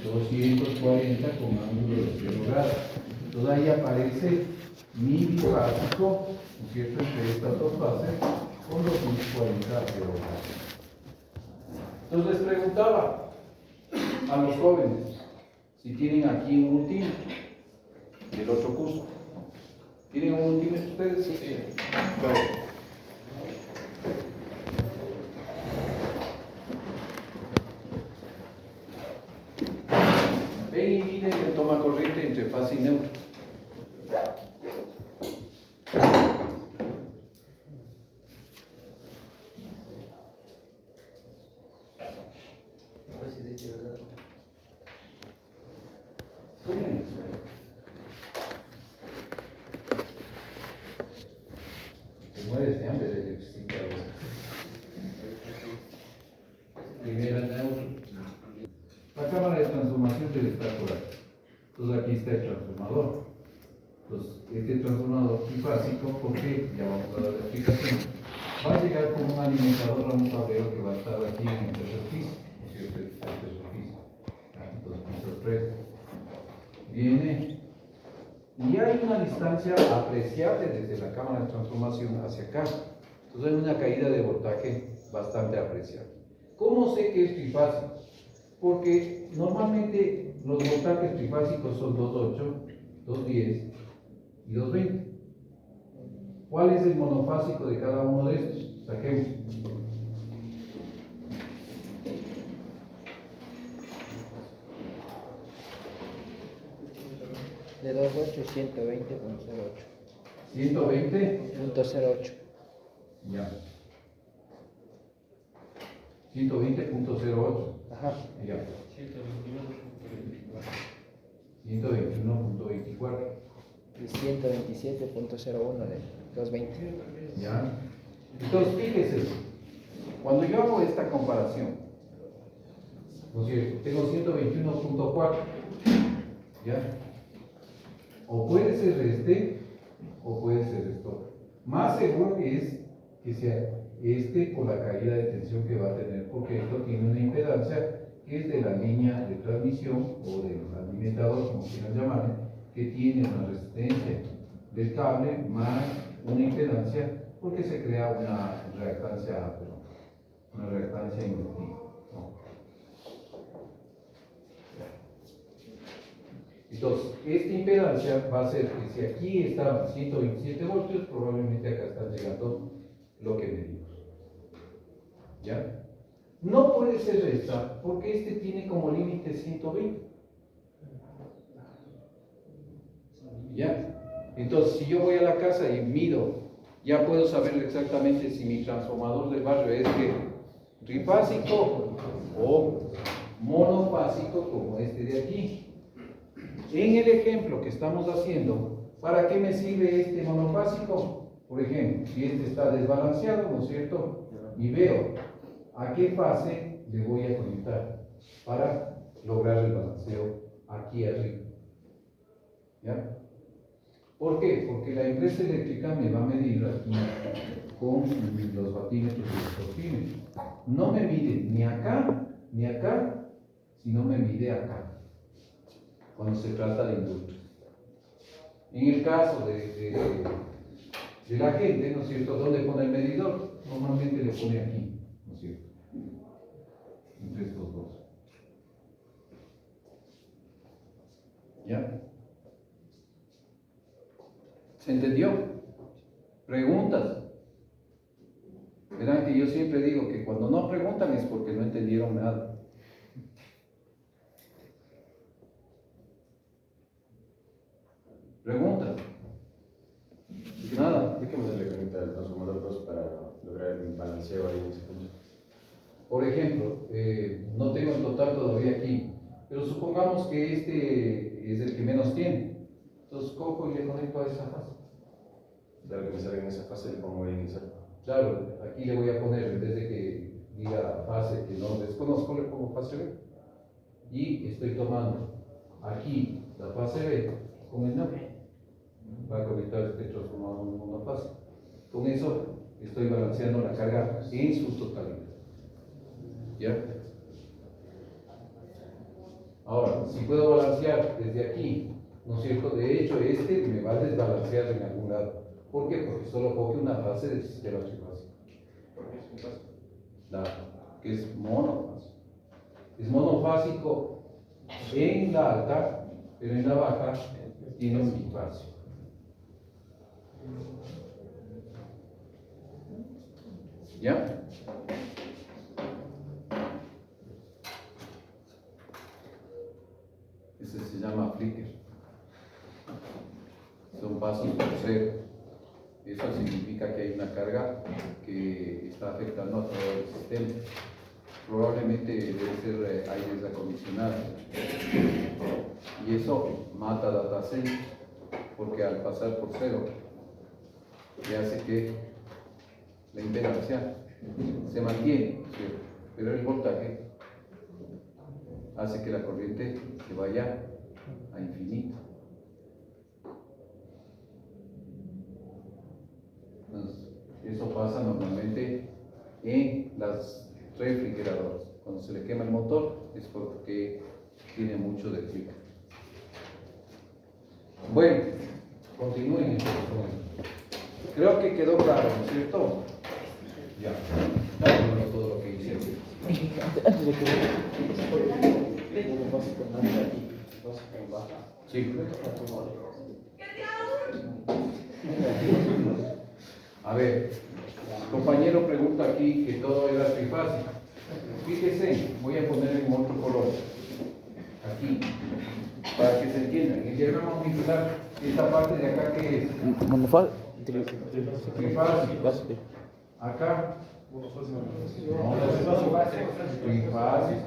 240 con ángulo de 0 grados. Entonces ahí aparece mi bifásico, ¿no es cierto?, entre estas dos fases con 240 a 0 grados. Entonces les preguntaba a los jóvenes si tienen aquí un multímetro del otro curso. ¿Tienen un multímetro ustedes? Sí. Claro. Ven y miden el toma corriente entre fase y neutro. Te mueres de hambre de electricidad. Primera neutro. La cámara de transformación debe estar por aquí. Entonces aquí está el transformador. Entonces este transformador bifásico, ¿por qué? Ya vamos a dar la explicación. Va a llegar con un alimentador a un tablero que va a estar aquí en el tercer piso. ¿No es cierto? El tercer piso. Entonces piso 3. Viene. Y hay una distancia apreciable desde la cámara de transformación hacia acá. Entonces hay una caída de voltaje bastante apreciable. ¿Cómo sé que es trifásico? Porque normalmente los voltajes trifásicos son 2.8, 2.10 y 2.20. ¿Cuál es el monofásico de cada uno de estos? Saquemos. De 2.8 120.08. 120.08. Ya. 120.08. Ajá. Ya. 121.24. Y 127.01 de 220. Ya. Entonces, fíjese, cuando yo hago esta comparación, ¿no es cierto? Tengo 121.4. ¿Ya? O puede ser este, o puede ser esto. Más seguro es que sea este con la caída de tensión que va a tener, porque esto tiene una impedancia que es de la línea de transmisión o del alimentador, como quieran llamarle, que tiene una resistencia del cable más una impedancia, porque se crea una reactancia inductiva, ¿no? Entonces, esta impedancia va a ser que si aquí está 127 voltios, probablemente acá está llegando lo que medimos. ¿Ya? No puede ser esta, porque este tiene como límite 120. ¿Ya? Entonces, si yo voy a la casa y mido, ya puedo saber exactamente si mi transformador del barrio es que trifásico o monofásico, como este de aquí. En el ejemplo que estamos haciendo, ¿para qué me sirve este monofásico? Por ejemplo, si este está desbalanceado, ¿no es cierto? Y veo a qué fase le voy a conectar para lograr el balanceo aquí arriba. ¿Ya? ¿Por qué? Porque la empresa eléctrica me va a medir aquí con los vatímetros y los voltímetros. No me mide ni acá, sino me mide acá, cuando se trata de industria. En el caso de la gente, ¿no es cierto?, ¿dónde pone el medidor? Normalmente le pone aquí, ¿no es cierto?, entre estos dos. ¿Ya? ¿Se entendió? ¿Preguntas? Verán que yo siempre digo que cuando no preguntan es porque no entendieron nada. ¿Preguntas? Nada. ¿De qué manera le conecta el transformador 2 para lograr el balanceo ahí en ese punto? Por ejemplo, no tengo el total todavía aquí, pero supongamos que este es el que menos tiene. Entonces cojo y le conecto a esa fase. Claro, que me salga en esa fase, le pongo ahí en esa. Claro, aquí le voy a poner, en vez de que diga fase que no desconozco, le pongo fase B. Y estoy tomando aquí la fase B con el neutro. Va a conectar este transformador en una fase. Con eso estoy balanceando la carga en su totalidad. ¿Ya? Ahora, si puedo balancear desde aquí, ¿no es cierto? De hecho, este me va a desbalancear en algún lado. ¿Por qué? Porque solo coge una fase del sistema trifásico. Que es monofásico. Es monofásico en la alta, pero en la baja tiene un bifásico. ¿Ya? Ese se llama flicker. Son pasos por cero. Eso significa que hay una carga que está afectando a todo el sistema. Probablemente debe ser aires acondicionados. Y eso mata data center, porque al pasar por cero, le hace que la impedancia se mantiene, ¿cierto? Pero el voltaje hace que la corriente se vaya a infinito. Entonces, eso pasa normalmente en las refrigeradoras. Cuando se le quema el motor es porque tiene mucho de flicker. Bueno, continúen entonces. Creo que quedó claro, ¿no es cierto? Ya. Bueno, todo lo que hice. Antes de que Sí. A ver, compañero pregunta aquí que todo era trifásico. Fíjese, voy a poner en otro color. Aquí, para que se entienda. En el diagrama molecular, esta parte de acá, ¿qué es? Trifásico. Acá. Trifásico.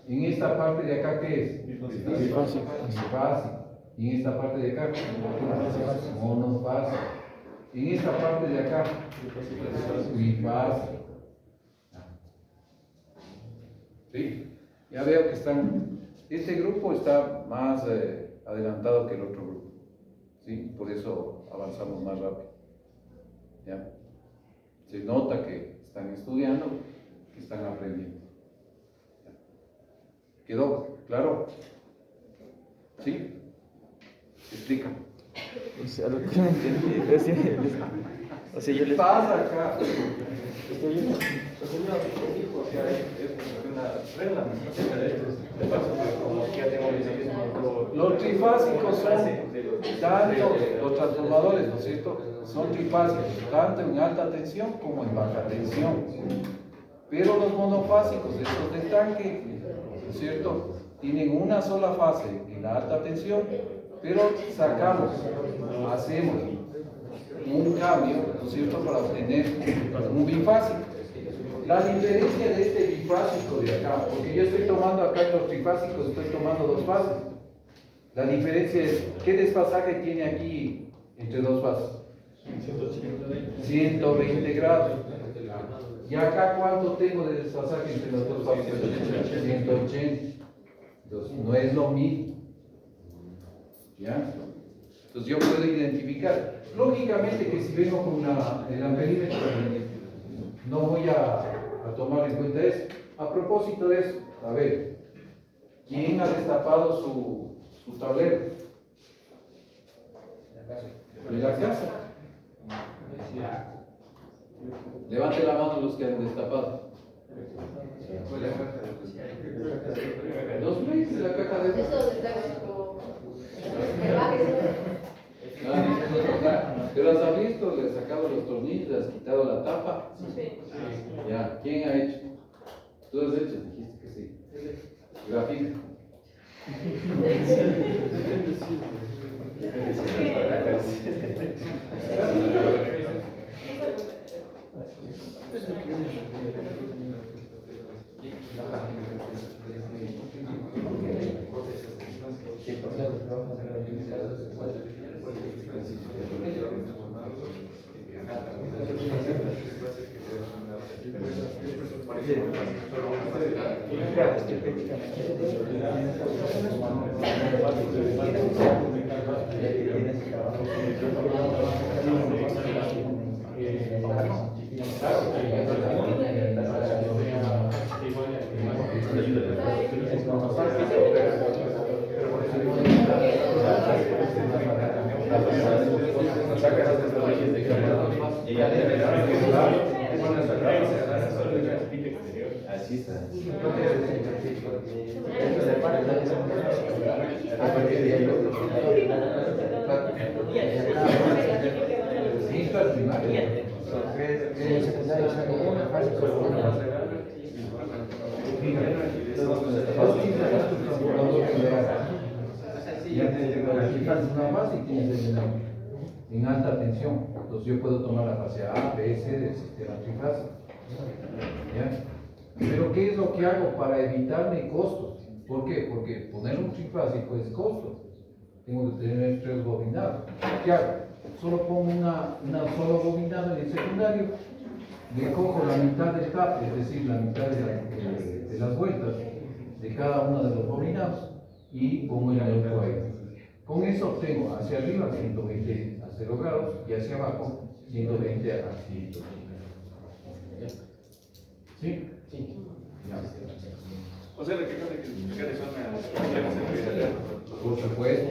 En esta parte de acá, ¿qué es? Trifásico. Y en esta parte de acá, monofásico. En esta parte de acá, trifásico. ¿Sí? Ya veo que este grupo está más adelantado que el otro grupo. ¿Sí? Por eso avanzamos más rápido. ¿Ya? Se nota que están estudiando, que están aprendiendo. ¿Ya? ¿Quedó claro? ¿Sí? Explica. O sea, lo que no entendí. O sea, yo les. Pasa acá. Los trifásicos son tanto, los transformadores, ¿no es cierto? Son trifásicos, tanto en alta tensión como en baja tensión. Pero los monofásicos, estos de tanque, ¿no es cierto? Tienen una sola fase en la alta tensión, pero hacemos un cambio, ¿no es cierto?, para obtener un bifásico. La diferencia de este bifásico de acá, porque yo estoy tomando acá en los trifásicos, estoy tomando dos fases. La diferencia es, ¿qué desfasaje tiene aquí entre dos fases? 120 grados. ¿Y acá cuánto tengo de desfasaje entre las dos fases? 180. Entonces, no es lo mismo. ¿Ya? Entonces yo puedo identificar. Lógicamente que si vengo con el amperímetro, no voy a tomar en cuenta eso. A propósito de eso, a ver, ¿quién ha destapado su tablero? ¿De la casa? Levante la mano los que han destapado. Dos veces la caja de... ¿Pero las has visto? Le has sacado los tornillos, le has quitado la tapa. Sí. Ya, ¿quién ha hecho? Tú has hecho, dijiste que sí. Grafica. Así está. Nada más y tienes en alta tensión. Entonces yo puedo tomar la fase A, B, C del sistema trifásico. ¿Ya? Pero ¿qué es lo que hago para evitarme costos? ¿Por qué? Porque poner un trifásico es costo. Tengo que tener 3 bobinados. ¿Qué hago? Solo pongo una solo bobinado en el secundario, le cojo la mitad del TAP, es decir, la mitad de las vueltas de cada uno de los bobinados y pongo el neutro ahí. Con eso obtengo hacia arriba 120 a 0 grados y hacia abajo 120 a 100. ¿Sí? Sí. Ya. O sea, lo que tengo que explicar son las. Por supuesto.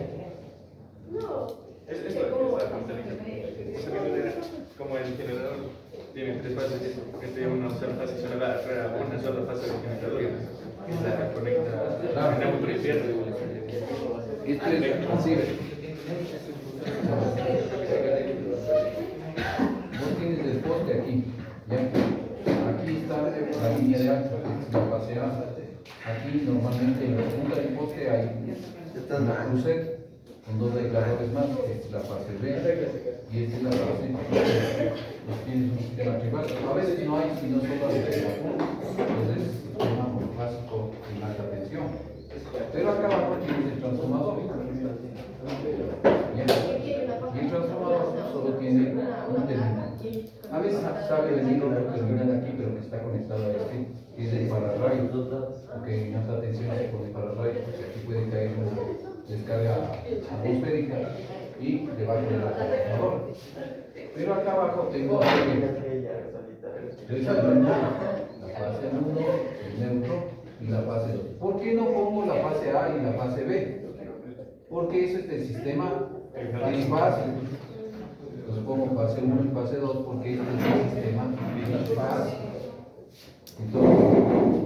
Es lo que estaba contando. Como el generador tiene 3 fases, que tiene una sola fase, solo da una sola fase de generador. Esa conecta neutro y pierde. Esto es así. Vos tienes el poste aquí. ¿Ya? Aquí está la línea de alta, la fase A. Aquí normalmente en la punta del poste hay una cruceta con 2 aisladores más, esta es la fase B y esta es la fase C. Tienes un sistema trifásico. A veces no hay sino solo de la punta, entonces es un sistema monofásico en alta tensión. Pero acá abajo tienes el transformador. ¿Ya? Y el transformador solo tiene un terminal. A veces sabe venir otro terminal aquí, pero que está conectado a este, que es el pararrayos, porque en alta tensión se pone pararrayos, porque aquí puede caer una descarga atmosférica y debajo del transformador. Pero acá abajo tengo la fase 1, el neutro y la fase 2. ¿Por qué no pongo la fase A y la fase B? Porque eso es el sistema trifásico. Entonces pongo fase 1 y fase 2 porque este es el sistema trifásico. Entonces,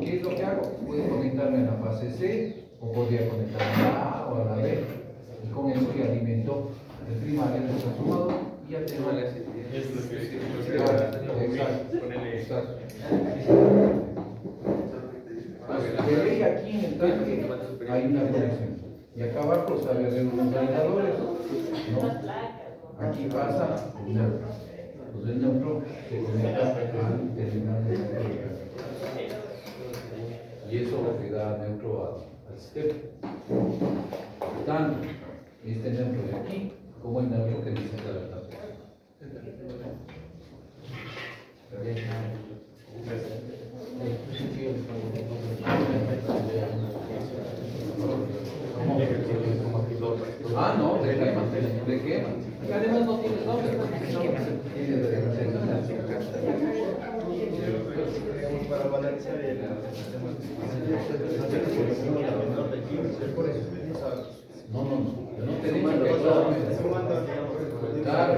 ¿qué es lo que hago? Puedo conectarme a la fase C o podría conectarme a la A o a la B. Y con eso ya alimento el primario del transformador y ya tengo la exacto. De ley aquí en el tanque hay una conexión. Y acá abajo está abriendo los validadores. ¿No? Aquí pasa el neutro. Entonces el neutro se conecta al terminal de neutro. Y eso le da neutro al sistema. Tanto este neutro de aquí como el neutro que dice la tabla. Ah, no, de quema. Y además no tienes nombre. Para balancear No tenemos que claro,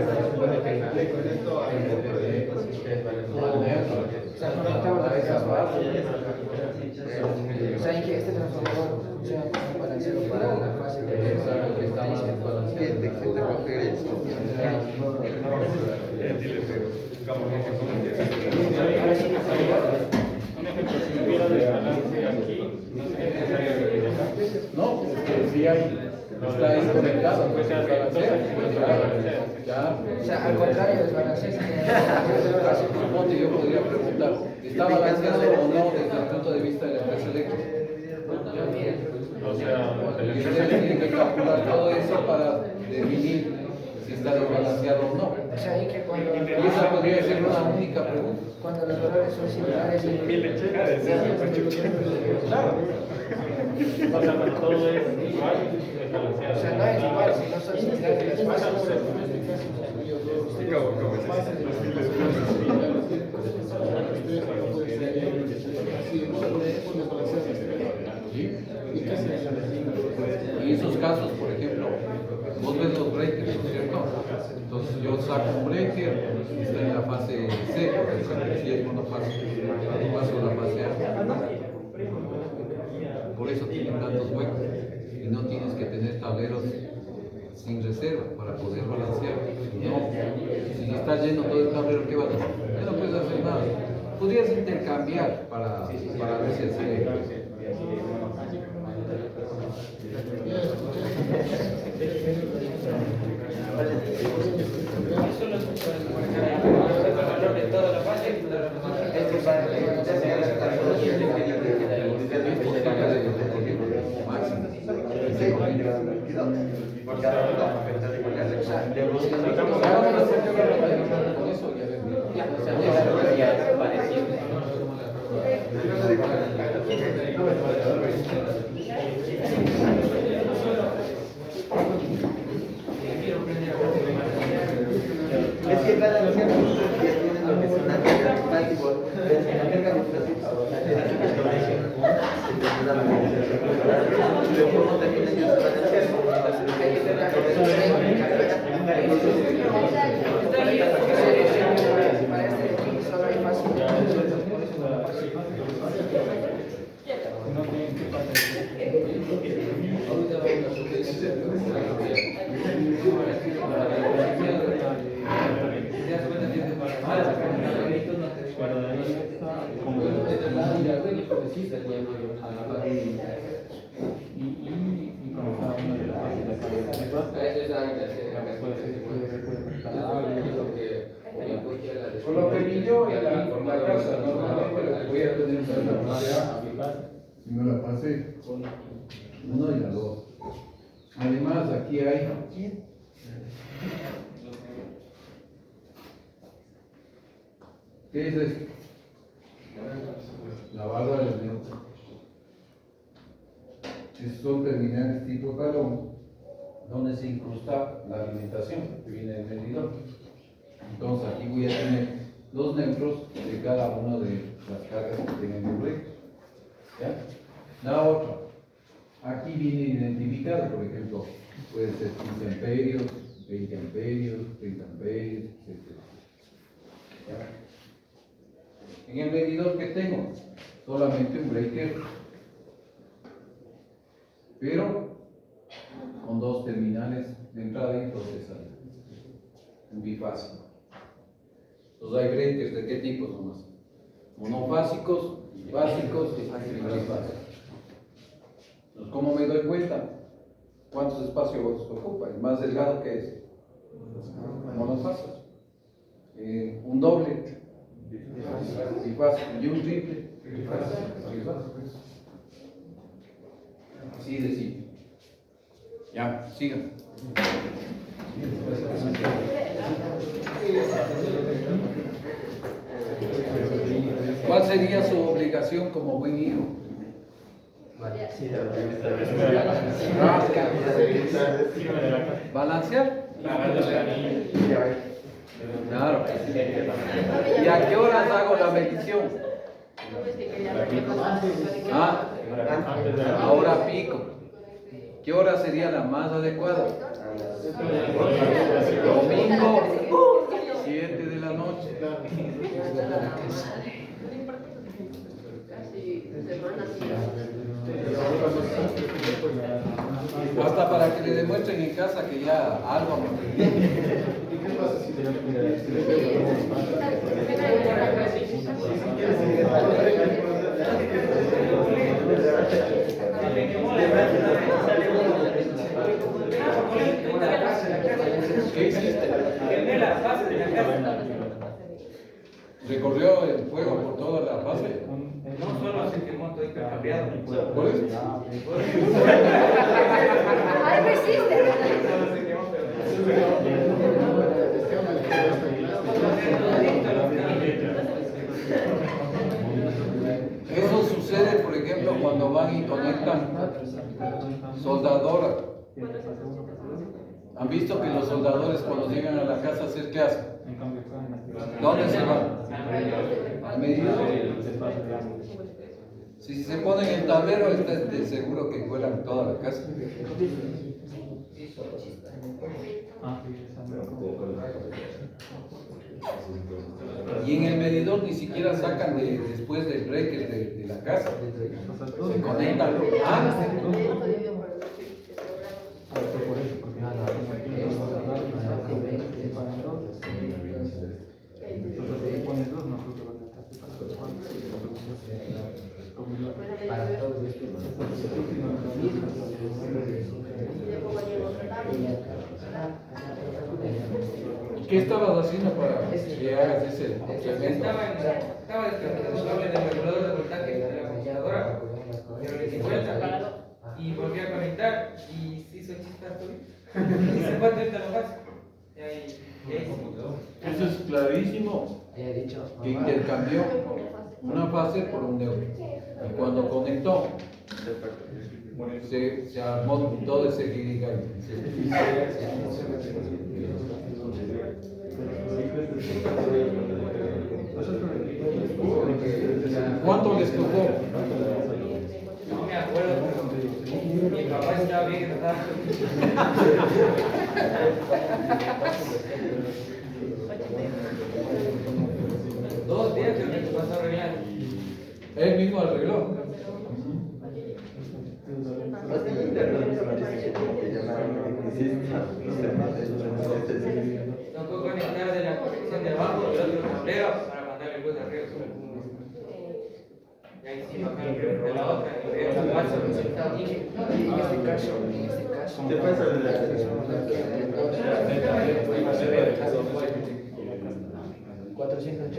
o sea, que este transformador funciona como un balanceo para la fase de exacto, que está más no, si hay, está ahí conectado, pues se balancea. o sea, al contrario, desbalancea. Suponte, yo podría preguntar, ¿está balanceado o no desde el punto de vista de la empresa eléctrica? O sea, Y ustedes tienen que calcular todo eso para definir si está desbalanceado o no. O sea, ahí que cuando Y esa podría ser una única pregunta. cuando los valores son similares claro. O sea, cuando todo es igual, es balanceado. o sea, no es igual, si no son similares las fases. Y esos casos, por ejemplo, vos ves los breakers, ¿no es cierto? Entonces yo saco un breaker, está en la fase C, porque si es monofásico, paso a la fase A. Por eso tienen tantos huecos y no tienes que tener tableros sin reserva para poder balancear. No, si está lleno todo el tablero, ¿qué vas a hacer? Ya no puedes hacer nada. Podrías intercambiar para ver si así. Es que cada vez que tienen lo que son antiparticulares, Con lo que vi yo en la casa, normalmente lo que voy a tener es una fase A. Y me la pasé con uno y la dos. Además, aquí hay ¿qué es esto? La barra del neutro. Estos son terminales tipo talón, donde se incrusta la alimentación que viene del medidor. Entonces aquí voy a tener los neutros de cada una de las cargas que tengan el break. ¿Ya? La otra, aquí viene identificado, por ejemplo, puede ser 15 amperios, 20 amperios, 30 amperios, etc. ¿Ya? En el medidor que tengo, solamente un breaker, pero con dos terminales de entrada y dos de salida, un bifásico. Entonces hay breakers de qué tipo son más, monofásicos, básicos y trifásicos. Entonces, ¿cómo me doy cuenta? ¿Cuántos espacios ocupa? El más delgado que es monofásico, un doble bifásico y un triple trifásico. Así de simple. Ya, sigan. ¿Cuál sería su obligación como buen hijo? ¿Balancear? Claro. ¿Y a qué horas hago la medición? Ah, ahora pico. ¿Qué hora sería la más adecuada? Domingo, 7 de la noche. Hasta para que le demuestren en casa que ya algo han ¿Qué hiciste? ¿Recorrió el fuego por toda la fase? No solo se quemó todo intercambiado. ¿Por eso? Ahí resiste. Eso sucede, por ejemplo, cuando van y conectan soldadoras. ¿Han visto que los soldadores cuando llegan a la casa, ¿qué hacen? ¿Dónde se van? Al medidor. Si se ponen en tablero, está de seguro que vuelan toda la casa. Y en el medidor ni siquiera sacan después del breaker de la casa. Se conectan antes. Para todos ¿Qué estabas haciendo para que hagas ese segmento? Estaba descargando el cable del regulador de voltaje de la computadora, pero le di vuelta y volví a conectar y se hizo chispas todo. Y se fue atenta la base. Y ahí Eso es clarísimo, que intercambió una fase por un neutro. Y cuando conectó, se armó todo ese gigabyte. ¿Cuánto les tocó? no me acuerdo, pero mi papá estaba bien enojado. 2 días creo que te pasó a arreglar. Él mismo arregló. Tocó conectar de la conexión de abajo del otro tablero para mandarle luz de arriba. Y ahí sí bajé el río de la otra y veo la base. En este caso, ¿Qué pasa de la 480.